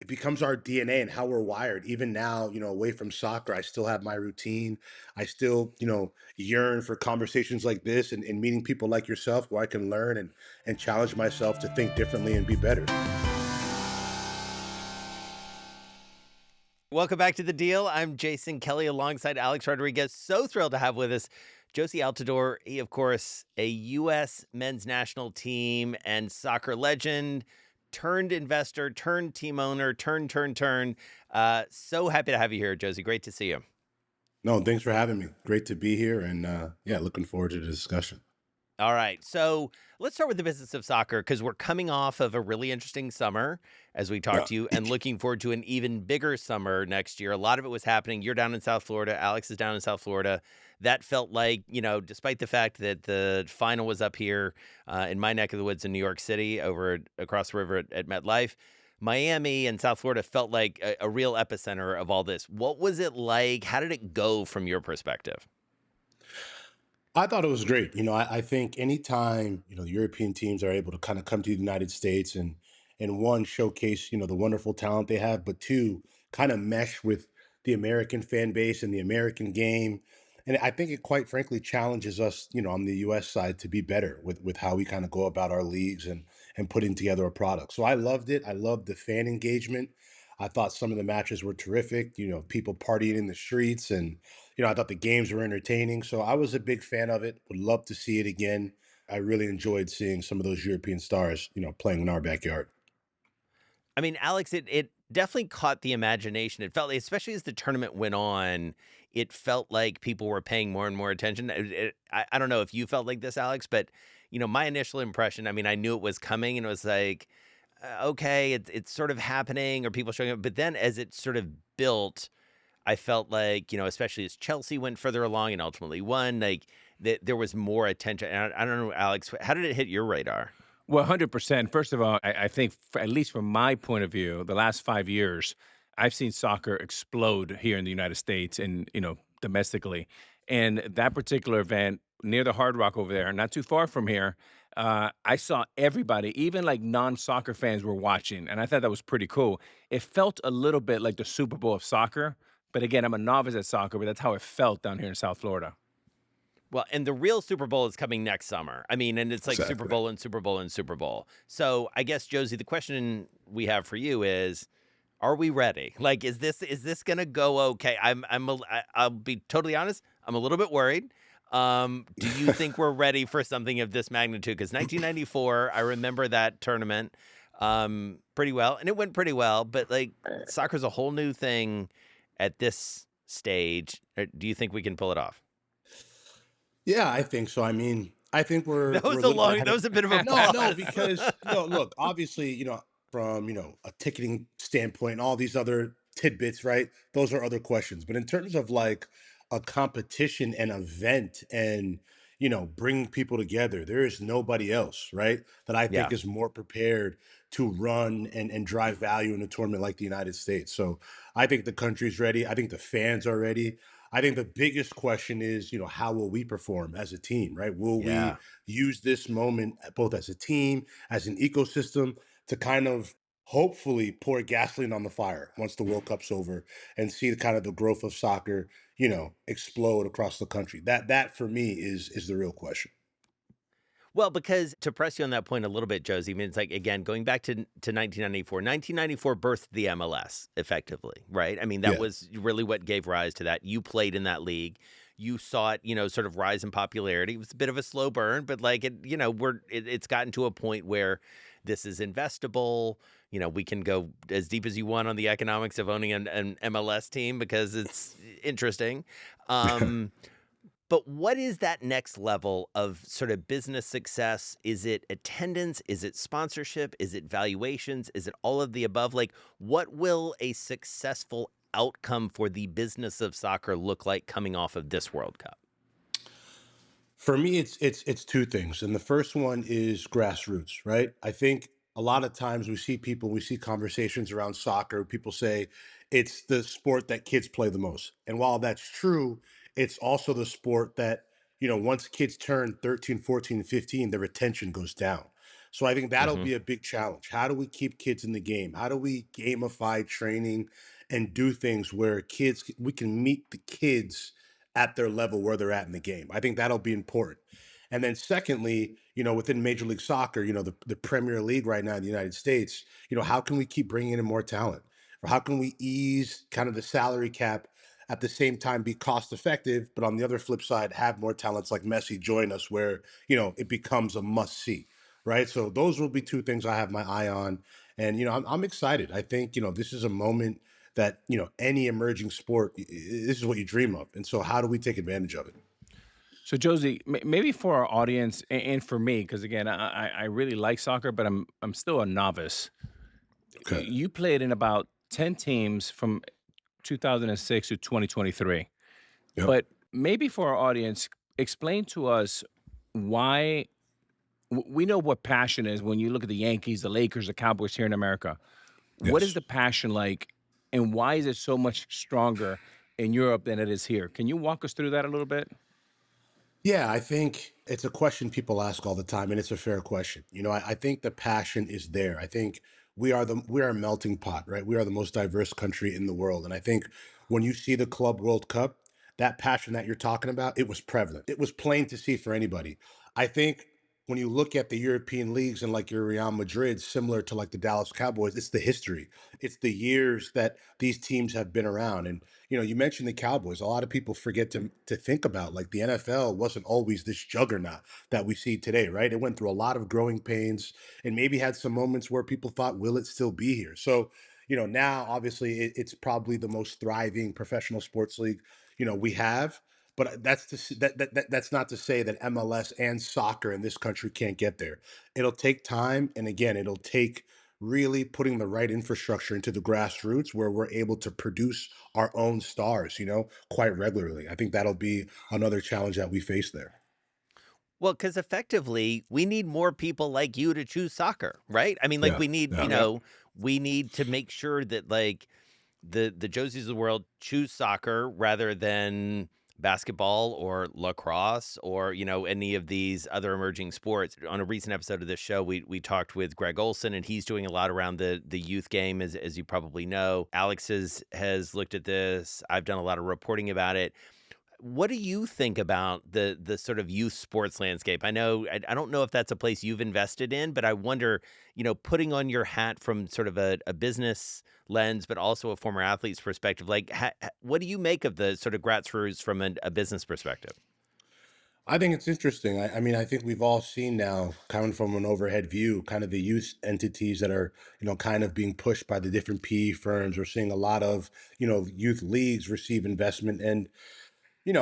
it becomes our DNA and how we're wired. Even now, away from soccer, I still have my routine. I still, yearn for conversations like this and meeting people like yourself where I can learn and challenge myself to think differently and be better. Welcome back to The Deal. I'm Jason Kelly alongside Alex Rodriguez. So thrilled to have with us Jozy Altidore. He, of course, a U.S. men's national team and soccer legend, turned investor, turned team owner, turn. So happy to have you here, Jozy. Great to see you. No, thanks for having me. Great to be here. And yeah, looking forward to the discussion. All right. So let's start with the business of soccer because we're coming off of a really interesting summer as we talked Yeah. to you and looking forward to an even bigger summer next year. A lot of it was happening. You're down in South Florida. Alex is down in South Florida. That felt like, despite the fact that the final was up here in my neck of the woods in New York City across the river at MetLife, Miami and South Florida felt like a real epicenter of all this. What was it like? How did it go from your perspective? I thought it was great. I think anytime, the European teams are able to kind of come to the United States and one, showcase, the wonderful talent they have, but two, kind of mesh with the American fan base and the American game. And I think it quite frankly challenges us, on the US side to be better with how we kind of go about our leagues and putting together a product. So I loved it. I loved the fan engagement. I thought some of the matches were terrific, people partying in the streets and I thought the games were entertaining. So I was a big fan of it. Would love to see it again. I really enjoyed seeing some of those European stars, playing in our backyard. I mean, Alex, it definitely caught the imagination. It felt, especially as the tournament went on, it felt like people were paying more and more attention. I don't know if you felt like this, Alex, but my initial impression. I mean, I knew it was coming, and it was like, okay, it's sort of happening, or people showing up. But then, as it sort of built, I felt like especially as Chelsea went further along and ultimately won, like that there was more attention. And I don't know, Alex, how did it hit your radar? Well, 100%. First of all, I think, at least from my point of view, the last 5 years, I've seen soccer explode here in the United States and, domestically. And that particular event near the Hard Rock over there, not too far from here, I saw everybody, even like non soccer fans, were watching. And I thought that was pretty cool. It felt a little bit like the Super Bowl of soccer. But again, I'm a novice at soccer, but that's how it felt down here in South Florida. Well, and the real Super Bowl is coming next summer. I mean, and it's like Super Exactly. Bowl and Super Bowl and Super Bowl. So I guess, Josie, the question we have for you is, are we ready? Like, is this gonna go okay? I'll be totally honest. I'm a little bit worried. Do you think we're ready for something of this magnitude? Because 1994, I remember that tournament pretty well, and it went pretty well. But like, soccer's a whole new thing at this stage. Do you think we can pull it off? Yeah, I think so. I mean, I think we're That was we're a a little bit long. ahead That of was a bit of a no, pause. because look, obviously, from a ticketing standpoint and all these other tidbits, right? Those are other questions. But in terms of like a competition and event and bringing people together, there is nobody else, right? That I think Yeah. is more prepared to run and drive value in a tournament like the United States. So I think the country's ready. I think the fans are ready. I think the biggest question is, how will we perform as a team, right? Will we Yeah. use this moment both as a team, as an ecosystem to kind of hopefully pour gasoline on the fire once the World Cup's over and see the kind of the growth of soccer, explode across the country. That for me is the real question. Well, because to press you on that point a little bit, Josie, I mean, it's like, again, going back to 1994, 1994 birthed the MLS effectively, right? I mean, that Yeah. was really what gave rise to that. You played in that league. You saw it, sort of rise in popularity. It was a bit of a slow burn, but like it's gotten to a point where this is investable. We can go as deep as you want on the economics of owning an MLS team because it's interesting. Um, But what is that next level of sort of business success? Is it attendance? Is it sponsorship? Is it valuations? Is it all of the above? Like, what will a successful outcome for the business of soccer look like coming off of this World Cup? For me, it's two things, and the first one is grassroots, right? I think a lot of times we see conversations around soccer. People say it's the sport that kids play the most, and while that's true, it's also the sport that once kids turn 13, 14, 15, their retention goes down. So I think that'll Hmm. be a big challenge. How do we keep kids in the game? How do we gamify training and do things where we can meet the kids at their level where they're at in the game? I think that'll be important. And then secondly, within Major League Soccer, the Premier League right now in the United States, how can we keep bringing in more talent? Or how can we ease kind of the salary cap at the same time be cost effective, but on the other flip side, have more talents like Messi join us where, it becomes a must see, right? So those will be two things I have my eye on. And, I'm excited. I think, this is a moment that, any emerging sport, this is what you dream of. And so how do we take advantage of it? So, Josie, maybe for our audience and for me, because again, I really like soccer, but I'm still a novice. Okay. You played in about 10 teams from 2006 to 2023. Yep. But maybe for our audience, explain to us why we know what passion is when you look at the Yankees, the Lakers, the Cowboys here in America. What is Yes. the passion like, and why is it so much stronger in Europe than it is here? Can you walk us through that a little bit? Yeah, I think it's a question people ask all the time, and it's a fair question. I think the passion is there. I think we are a melting pot, right? We are the most diverse country in the world, and I think when you see the Club World Cup, that passion that you're talking about, it was prevalent. It was plain to see for anybody. I think when you look at the European leagues and like your Real Madrid, similar to like the Dallas Cowboys, it's the history. It's the years that these teams have been around, and you mentioned the Cowboys. A lot of people forget to think about like the NFL wasn't always this juggernaut that we see today, right? It went through a lot of growing pains and maybe had some moments where people thought, will it still be here? So, now obviously it's probably the most thriving professional sports league, we have. But that's not to say that MLS and soccer in this country can't get there. It'll take time, and again, it'll take really putting the right infrastructure into the grassroots where we're able to produce our own stars, quite regularly. I think that'll be another challenge that we face there. Well, because effectively, we need more people like you to choose soccer, right? I mean, like Yeah. we need, Yeah. Yep. we need to make sure that like the Josies of the world choose soccer rather than basketball or lacrosse or any of these other emerging sports. On a recent episode of this show, we talked with Greg Olson, and he's doing a lot around the youth game, as you probably know. Alex has looked at this. I've done a lot of reporting about it. What do you think about the sort of youth sports landscape? I know I don't know if that's a place you've invested in, but I wonder, putting on your hat from sort of a business lens, but also a former athlete's perspective, like what do you make of the sort of grassroots from a business perspective? I think it's interesting. I mean, I think we've all seen now, coming from an overhead view, kind of the youth entities that are, kind of being pushed by the different PE firms. We're seeing a lot of, youth leagues receive investment. And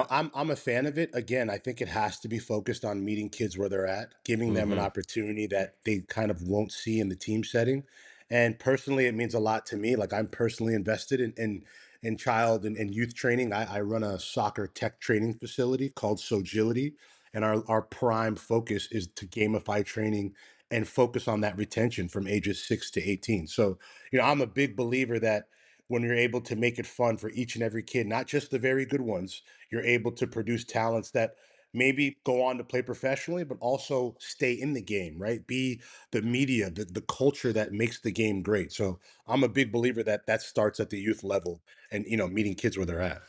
I'm a fan of it. Again, I think it has to be focused on meeting kids where they're at, giving them an Hmm. opportunity that they kind of won't see in the team setting. And personally, it means a lot to me. Like I'm personally invested in child and youth training. I run a soccer tech training facility called Sogility, and our prime focus is to gamify training and focus on that retention from ages 6 to 18. So, I'm a big believer that when you're able to make it fun for each and every kid, not just the very good ones, you're able to produce talents that maybe go on to play professionally, but also stay in the game, right? Be the media, the culture that makes the game great. So I'm a big believer that that starts at the youth level and, meeting kids where they're at.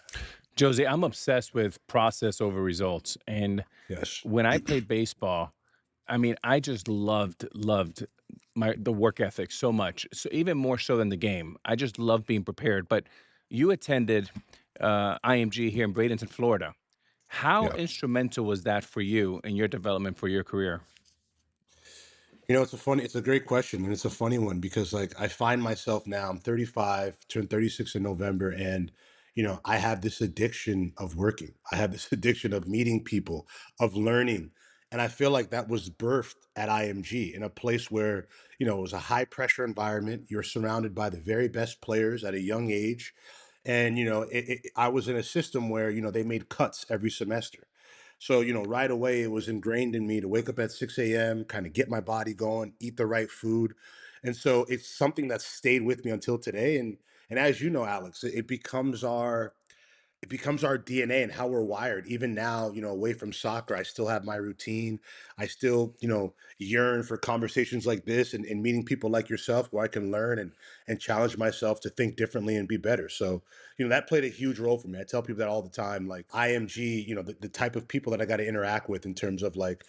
Josie, I'm obsessed with process over results. And Yes. when I played baseball, I mean, I just loved the work ethic so much. So even more so than the game. I just love being prepared. But you attended IMG here in Bradenton, Florida. How Yeah. instrumental was that for you in your development for your career? It's a great question, and it's a funny one because like I find myself now, I'm 35, turned 36 in November, and I have this addiction of working. I have this addiction of meeting people, of learning. And I feel like that was birthed at IMG in a place where, it was a high pressure environment. You're surrounded by the very best players at a young age. And, I was in a system where, they made cuts every semester. So, right away, it was ingrained in me to wake up at 6 a.m., kind of get my body going, eat the right food. And so it's something that stayed with me until today. And as you know, Alex, it becomes our it becomes our DNA and how we're wired. Even now, away from soccer, I still have my routine. I still, yearn for conversations like this and meeting people like yourself where I can learn and challenge myself to think differently and be better. So, that played a huge role for me. I tell people that all the time, like IMG, the type of people that I got to interact with in terms of like,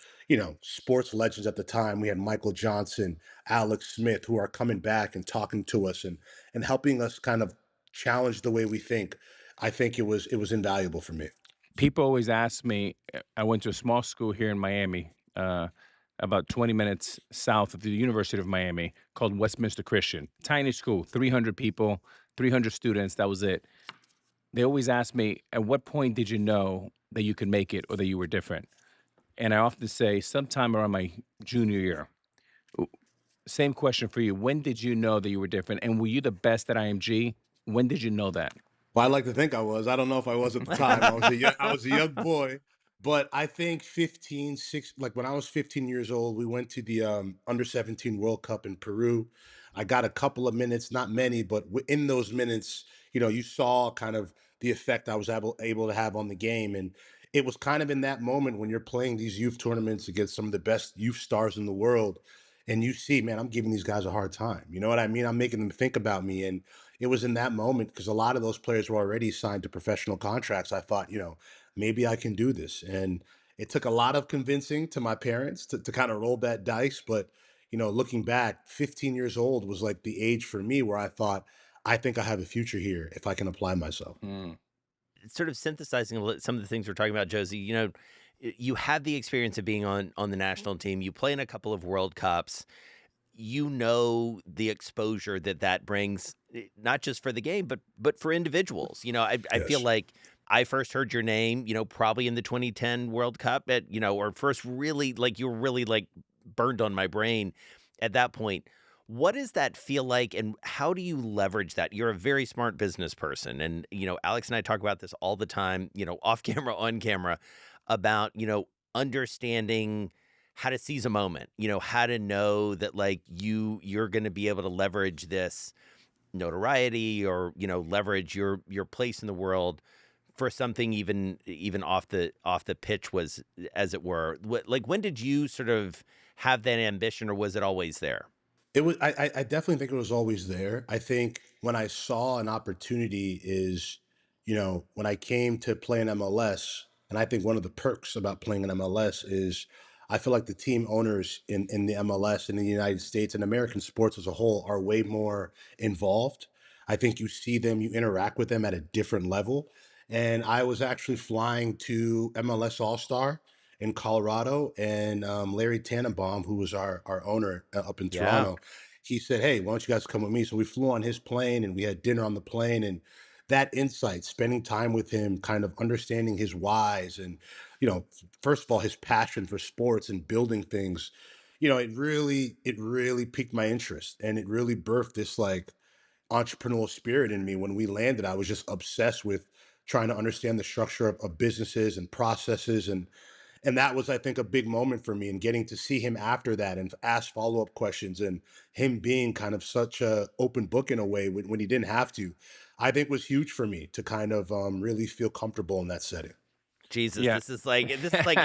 sports legends at the time. We had Michael Johnson, Alex Smith, who are coming back and talking to us and helping us kind of challenge the way we think. I think it was invaluable for me. People always ask me, I went to a small school here in Miami, about 20 minutes south of the University of Miami, called Westminster Christian. Tiny school, 300 people, 300 students. That was it. They always ask me, at what point did you know that you could make it or that you were different? And I often say, sometime around my junior year. W- Same question for you. When did you know that you were different? And were you the best at IMG? When did you know that? Well, I like to think I was. I don't know if I was at the time. I was a young boy, but I think 15, 6, like when I was 15 years old, we went to the under 17 World Cup in Peru. I got a couple of minutes, not many, but in those minutes, you saw kind of the effect I was able to have on the game. And it was kind of in that moment when you're playing these youth tournaments against some of the best youth stars in the world. And you see, man, I'm giving these guys a hard time. You know what I mean? I'm making them think about me. And it was in that moment because a lot of those players were already signed to professional contracts. I thought, maybe I can do this. And it took a lot of convincing to my parents to kind of roll that dice. But, looking back, 15 years old was like the age for me where I thought, I think I have a future here if I can apply myself. Mm. Sort of synthesizing some of the things we're talking about, Josie, you had the experience of being on the national team. You play in a couple of World Cups. You know the exposure that brings, not just for the game, but for individuals. I feel Yes. like I first heard your name, probably in the 2010 World Cup or first really like you were really like burned on my brain at that point. What does that feel like and how do you leverage that? You're a very smart business person. And, Alex and I talk about this all the time, off camera, on camera, about, understanding how to seize a moment, how to know that like you're going to be able to leverage this notoriety or, leverage your place in the world for something even off the pitch was as it were. Like when did you sort of have that ambition or was it always there? It was. I definitely think it was always there. I think when I saw an opportunity is, when I came to play in MLS, and I think one of the perks about playing in MLS is I feel like the team owners in the MLS in the United States and American sports as a whole are way more involved. I think you see them, you interact with them at a different level. And I was actually flying to MLS All Star in Colorado, and Larry Tannenbaum, who was our owner up in Yeah. Toronto, he said, "Hey, why don't you guys come with me?" So we flew on his plane, and we had dinner on the plane, and that insight, spending time with him, kind of understanding his whys, and first of all, his passion for sports and building things, it really piqued my interest, and it really birthed this like entrepreneurial spirit in me. When we landed, I was just obsessed with trying to understand the structure of businesses and processes, and that was, I think, a big moment for me. And getting to see him after that and ask follow-up questions, and him being kind of such a open book in a way when he didn't have to, I think was huge for me to kind of really feel comfortable in that setting. Jesus, Yeah. this is like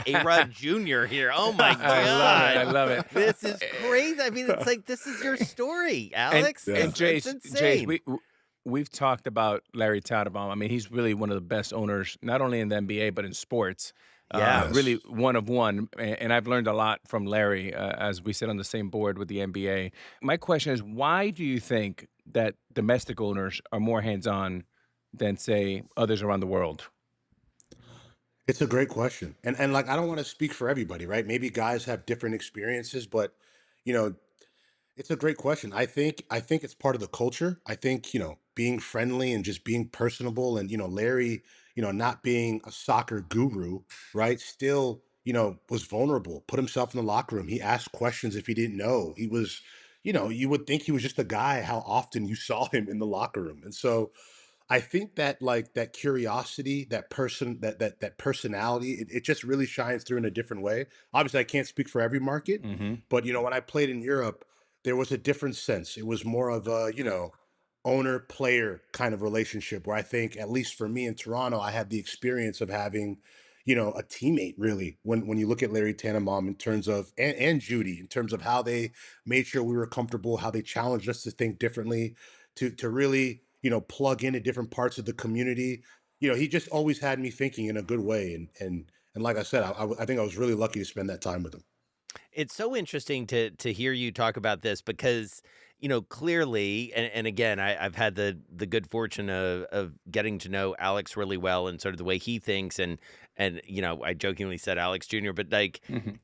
A-Rod Jr. here. Oh my I love it. I God. love it. This is crazy. I mean, it's like this is your story, And Alex. Yeah. and It's Jace, insane. we've talked about Larry Tannenbaum. I mean, he's really one of the best owners, not only in the NBA but in sports. Yeah. Really Yes. one of one, and I've learned a lot from Larry as we sit on the same board with the NBA. My question is, why do you think that domestic owners are more hands-on than, say, others around the world? It's a great question. And like I don't want to speak for everybody, right? Maybe guys have different experiences, but you know, it's a great question. I think it's part of the culture. I think, being friendly and just being personable, and Larry, not being a soccer guru, right? Still, was vulnerable, put himself in the locker room. He asked questions if he didn't know. He was, you would think he was just a guy how often you saw him in the locker room. And so I think that like that curiosity, that personality, it just really shines through in a different way. Obviously, I can't speak for every market, Mhm. but when I played in Europe, there was a different sense. It was more of a, owner player kind of relationship where I think, at least for me in Toronto, I had the experience of having, a teammate really. When you look at Larry Tannenbaum in terms of, and Judy, in terms of how they made sure we were comfortable, how they challenged us to think differently, to really, plug into different parts of the community. He just always had me thinking in a good way. And like I said, I think I was really lucky to spend that time with him. It's so interesting to hear you talk about this because, clearly, and again, I've had the good fortune of getting to know Alex really well and sort of the way he thinks, and I jokingly said Alex Jr., but like, Mhm.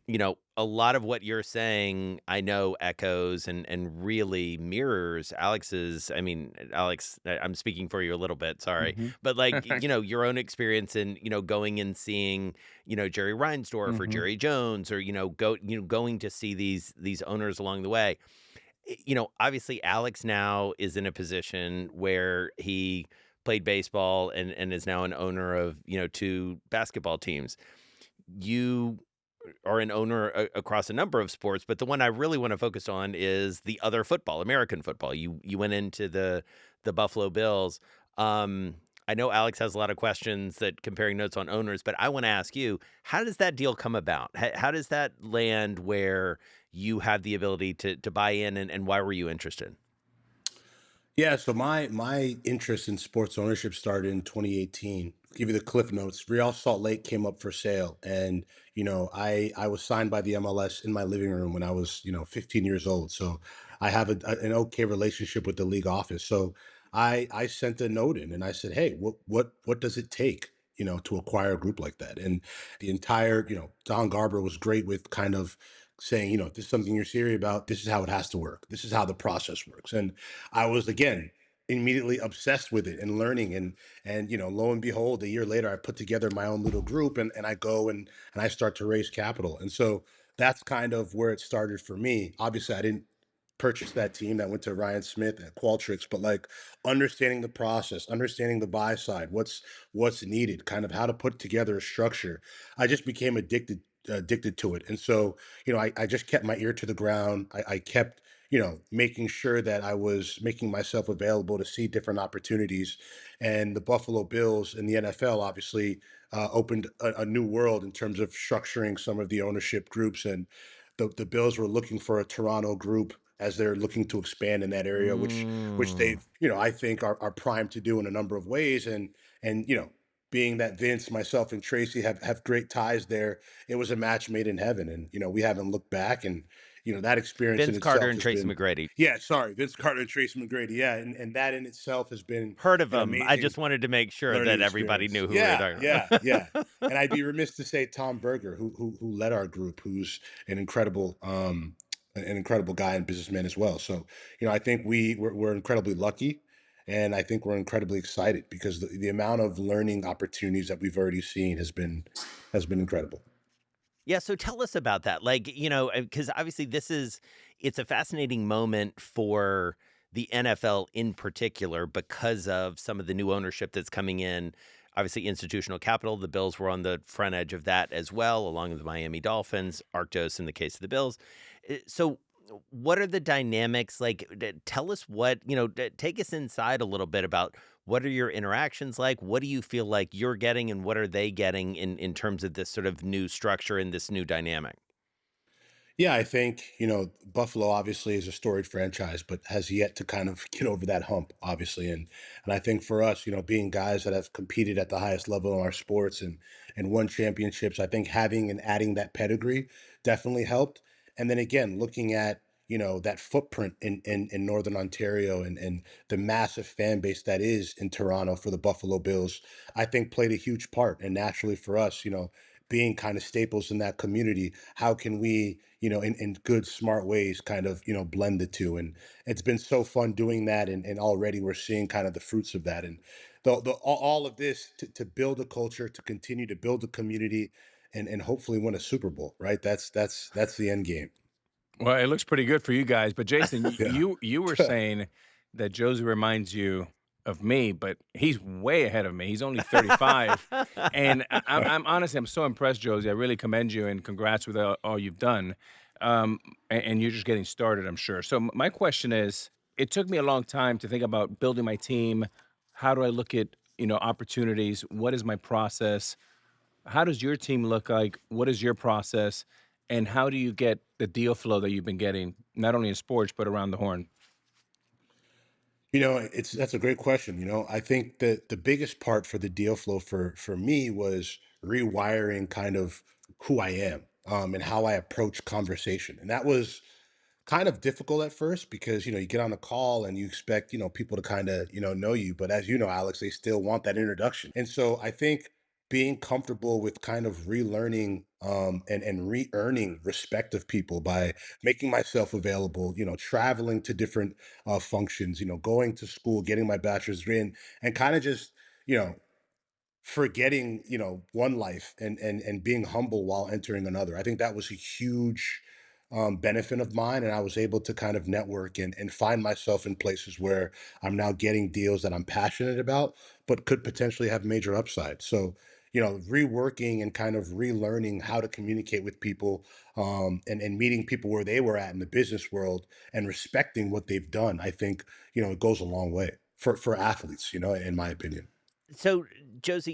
a lot of what you're saying, I know echoes and really mirrors Alex's. I mean, Alex, I'm speaking for you a little bit, sorry, Mhm. but like, your own experience in, going and seeing Jerry Reinsdorf or Mhm. Jerry Jones, or going to see these owners along the way. Obviously Alex now is in a position where he played baseball and is now an owner of, two basketball teams. You are an owner across a number of sports, but the one I really want to focus on is the other football, American football. You went into the Buffalo Bills. Um, I know Alex has a lot of questions that comparing notes on owners, but I want to ask you, how does that deal come about? How does that land where you have the ability to buy in, and why were you interested? Yeah, so my interest in sports ownership started in 2018. Give you the cliff notes. Real Salt Lake came up for sale, and I was signed by the MLS in my living room when I was 15 years old. So I have an okay relationship with the league office. So I sent a note in and I said, hey, what does it take to acquire a group like that? And the entire Don Garber was great with kind of saying, if this is something you're serious about, this is how it has to work. This is how the process works. And I was again immediately obsessed with it and learning, and lo and behold, a year later I put together my own little group, and I go and I start to raise capital. And so that's kind of where it started for me. Obviously I didn't purchase that team that went to Ryan Smith at Qualtrics, but like understanding the process, understanding the buy side, what's needed, kind of how to put together a structure. I just became addicted to it. And so I just kept my ear to the ground. I kept making sure that I was making myself available to see different opportunities. And the Buffalo Bills and the NFL obviously opened a new world in terms of structuring some of the ownership groups. And the Bills were looking for a Toronto group as they're looking to expand in that area, which Mm. they've, I think are primed to do in a number of ways. And being that Vince, myself, and Tracy have great ties there, it was a match made in heaven. And we haven't looked back. And that experience in Vince Carter itself and has Tracy been, McGrady. yeah, sorry, Vince Carter and Tracy McGrady, yeah, and that in itself has been Heard of an them. I amazing just wanted to make sure learning that everybody experience. knew who we were Yeah, talking yeah, yeah. about. And I'd be remiss to say Tom Berger, who led our group, who's an incredible an incredible guy and businessman as well. So I think we're incredibly lucky, and I think we're incredibly excited because the amount of learning opportunities that we've already seen has been incredible. Yeah, so tell us about that. Like, because obviously it's a fascinating moment for the NFL in particular because of some of the new ownership that's coming in. Obviously, institutional capital. The Bills were on the front edge of that as well, along with the Miami Dolphins, Arctos in the case of the Bills. So, what are the dynamics like? Tell us take us inside a little bit about what are your interactions like? What do you feel like you're getting, and what are they getting in terms of this sort of new structure and this new dynamic? Yeah, I think, Buffalo obviously is a storied franchise, but has yet to kind of get over that hump, obviously. And I think for us, being guys that have competed at the highest level in our sports and won championships, I think having and adding that pedigree definitely helped. And then again, looking at, that footprint in Northern Ontario and the massive fan base that is in Toronto for the Buffalo Bills, I think played a huge part. And naturally for us, being kind of staples in that community, how can we, in good, smart ways, kind of, blend the two? And it's been so fun doing that. And already we're seeing kind of the fruits of that. And all of this to build a culture, to continue to build a community, and hopefully win a Super Bowl, right? That's the end game. Well, it looks pretty good for you guys, but Jason, Yeah. you were saying that Josie reminds you of me, but he's way ahead of me. He's only 35, and I'm honestly I'm so impressed, Josie. I really commend you and congrats with all you've done. And you're just getting started, I'm sure. So my question is, it took me a long time to think about building my team. How do I look at, opportunities? What is my process? How does your team look like? What is your process? And how do you get the deal flow that you've been getting, not only in sports, but around the horn? That's a great question. I think that the biggest part for the deal flow for me was rewiring kind of who I am, and how I approach conversation. And that was kind of difficult at first because you get on a call and you expect people to kind of know you, but as you know, Alex, they still want that introduction. And so I think being comfortable with kind of relearning, and re-earning respect of people by making myself available, traveling to different functions, going to school, getting my bachelor's degree, and kind of just you know forgetting one life, and being humble while entering another. I think that was a huge benefit of mine, and I was able to kind of network and find myself in places where I'm now getting deals that I'm passionate about but could potentially have major upside. So reworking and kind of relearning how to communicate with people, and meeting people where they were at in the business world and respecting what they've done, I think it goes a long way for athletes, in my opinion. So, Josie,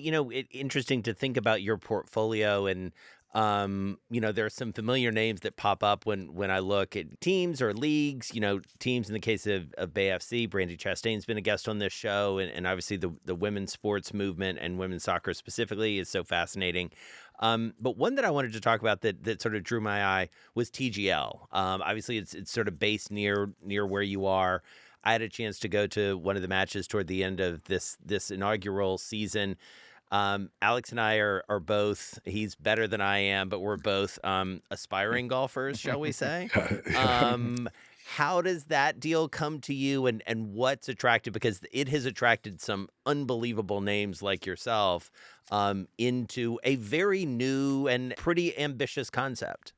interesting to think about your portfolio, and there are some familiar names that pop up when I look at teams or leagues. Teams in the case of Bay FC. Brandy Chastain's been a guest on this show, and obviously the women's sports movement and women's soccer specifically is so fascinating. But one that I wanted to talk about that sort of drew my eye was TGL. Obviously, it's sort of based near where you are. I had a chance to go to one of the matches toward the end of this inaugural season. Alex and I are both. He's better than I am, but we're both aspiring golfers, shall we say? Um, how does that deal come to you, and what's attractive? Because it has attracted some unbelievable names like yourself into a very new and pretty ambitious concept.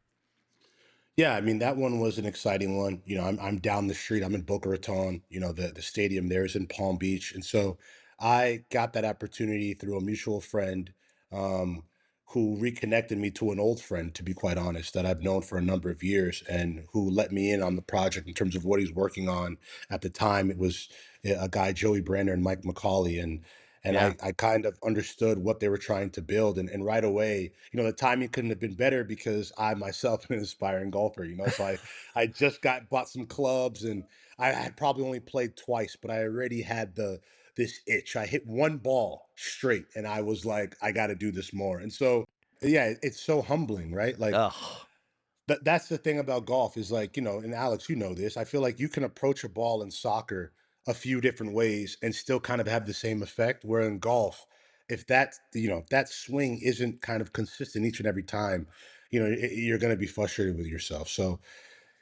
Yeah, I mean that one was an exciting one. I'm down the street. I'm in Boca Raton. The stadium there is in Palm Beach, and so I got that opportunity through a mutual friend, um, who reconnected me to an old friend, to be quite honest, that I've known for a number of years, and who let me in on the project in terms of what he's working on. At the time, it was a guy, Joey Brander and Mike McCauley, and Yeah. I kind of understood what they were trying to build. And right away, the timing couldn't have been better because I myself am an aspiring golfer, so I just bought some clubs, and I had probably only played twice, but I already had this itch. I hit one ball straight and I was like, I got to do this more. And so, yeah, it's so humbling, right? Like, Ugh. that's the thing about golf is like, and Alex, this. I feel like you can approach a ball in soccer a few different ways and still kind of have the same effect. Where in golf, if that swing isn't kind of consistent each and every time, you're going to be frustrated with yourself. So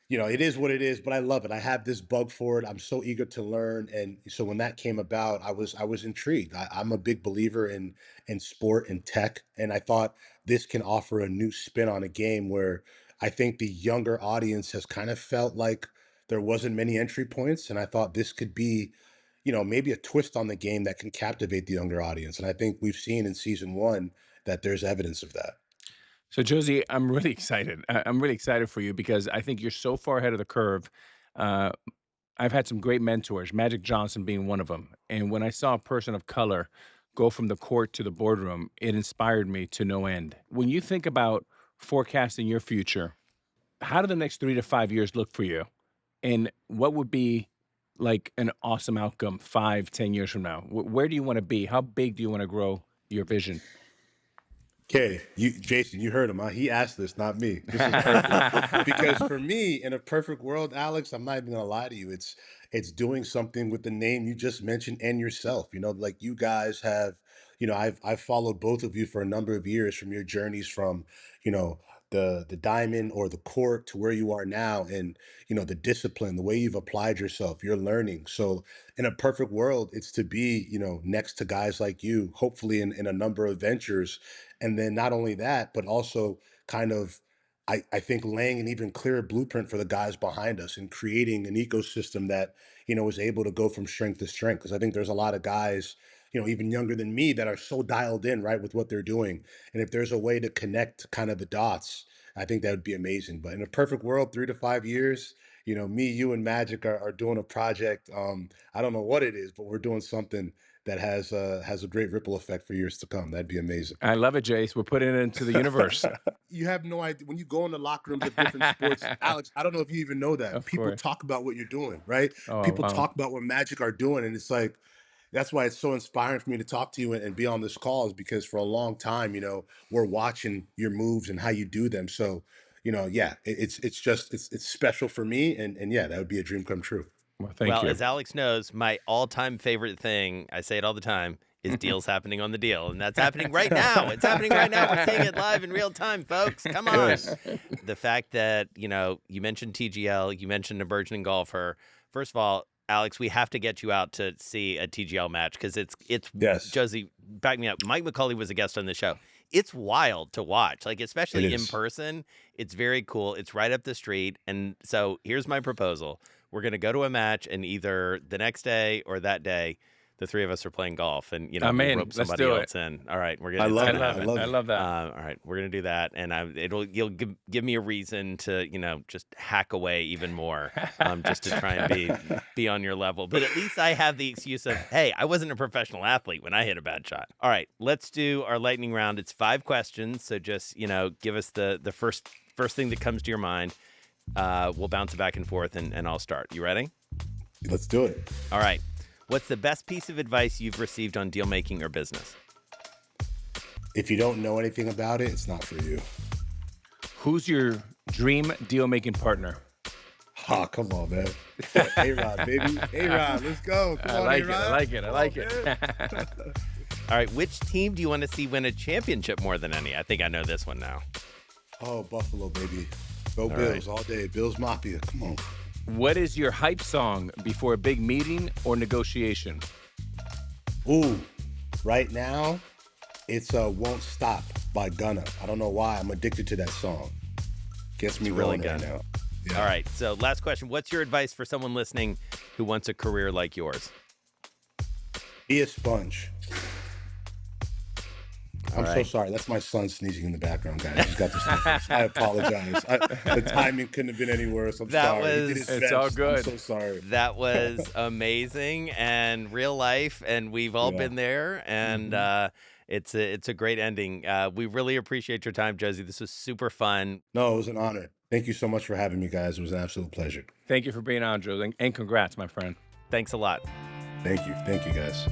it is what it is, but I love it. I have this bug for it. I'm so eager to learn. And so when that came about, I was intrigued. I'm a big believer in sport and tech. And I thought this can offer a new spin on a game where I think the younger audience has kind of felt like there wasn't many entry points. And I thought this could be, maybe a twist on the game that can captivate the younger audience. And I think we've seen in season one that there's evidence of that. So, Josie, I'm really excited. I'm really excited for you because I think you're so far ahead of the curve. Uh, I've had some great mentors, Magic Johnson being one of them. And when I saw a person of color go from the court to the boardroom, it inspired me to no end. When you think about forecasting your future, how do the next 3 to 5 years look for you? And what would be like an awesome outcome 5, 10 years from now? Where do you want to be? How big do you want to grow your vision? Okay, Jason, you heard him. Huh? He asked this, not me. This is perfect because for me, in a perfect world, Alex, I'm not even gonna lie to you. It's doing something with the name you just mentioned and yourself. Like you guys have. I've followed both of you for a number of years from your journeys from, the diamond or the court to where you are now, and the discipline, the way you've applied yourself, your learning. So in a perfect world, it's to be next to guys like you, hopefully in a number of ventures, and then not only that, but also kind of, I think laying an even clearer blueprint for the guys behind us and creating an ecosystem that, is able to go from strength to strength. Because I think there's a lot of guys, even younger than me that are so dialed in, right, with what they're doing. And if there's a way to connect kind of the dots, I think that would be amazing. But in a perfect world, 3 to 5 years, me, you, and Magic are doing a project. I don't know what it is, but we're doing something that has a great ripple effect for years to come. That'd be amazing. I love it, Jace. We're putting it into the universe. You have no idea when you go in the locker rooms of different sports, Alex. I don't know if you even know that Of people course. talk about what you're doing, right? Oh, People wow. talk about what Magic are doing, and it's like that's why it's so inspiring for me to talk to you and be on this call is because for a long time, we're watching your moves and how you do them. So, yeah, it's just it's special for me, and yeah, that would be a dream come true. Well, thank Well, you. as Alex knows, my all-time favorite thing, I say it all the time, is deals happening on the deal. And that's happening right now. It's happening right now. We're seeing it live in real time, folks. Come on. Yes. The fact that, you mentioned TGL, you mentioned a burgeoning golfer. First of all, Alex, we have to get you out to see a TGL match because it's Yes. Jozy, back me up. Mike McCauley was a guest on the show. It's wild to watch, like especially It in is. person. It's very cool. It's right up the street. And so here's my proposal. We're going to go to a match, and either the next day or that day, the three of us are playing golf, and I'm we'll in. rope Let's somebody do else in. All right, we're I gonna. love I it. love I it. love I it. love that. All right, we're gonna do that, and you'll give me a reason to just hack away even more, just to try and be on your level. But at least I have the excuse of, hey, I wasn't a professional athlete when I hit a bad shot. All right, let's do our lightning round. It's 5 questions, so just give us the first thing that comes to your mind. We'll bounce it back and forth, and I'll start. You ready? Let's do it. All right. What's the best piece of advice you've received on deal making or business? If you don't know anything about it, it's not for you. Who's your dream deal-making partner? Oh, come on, man. A-Rod, baby. A-Rod, let's go. Come I on, like it. A-Rod. I like it. I Come like on, it. man. All right. Which team do you want to see win a championship more than any? I think I know this one now. Oh, Buffalo, baby. Go All Bills all day. Bills Mafia. Come on. What is your hype song before a big meeting or negotiation? Ooh, right now, it's Won't Stop by Gunna. I don't know why. I'm addicted to that song. Gets me really going right good. now. Yeah. All right. So last question. What's your advice for someone listening who wants a career like yours? Be a sponge. All I'm so right. sorry. That's my son sneezing in the background, guys. He's got the sniffles. I apologize. The timing couldn't have been any worse. I'm That sorry. He did was- his It's best. all good. I'm so sorry. That was amazing and real life, and we've all Yeah. been there. And it's a great ending. We really appreciate your time, Jozy. This was super fun. No, it was an honor. Thank you so much for having me, guys. It was an absolute pleasure. Thank you for being on, Joe, and congrats, my friend. Thanks a lot. Thank you. Thank you, guys.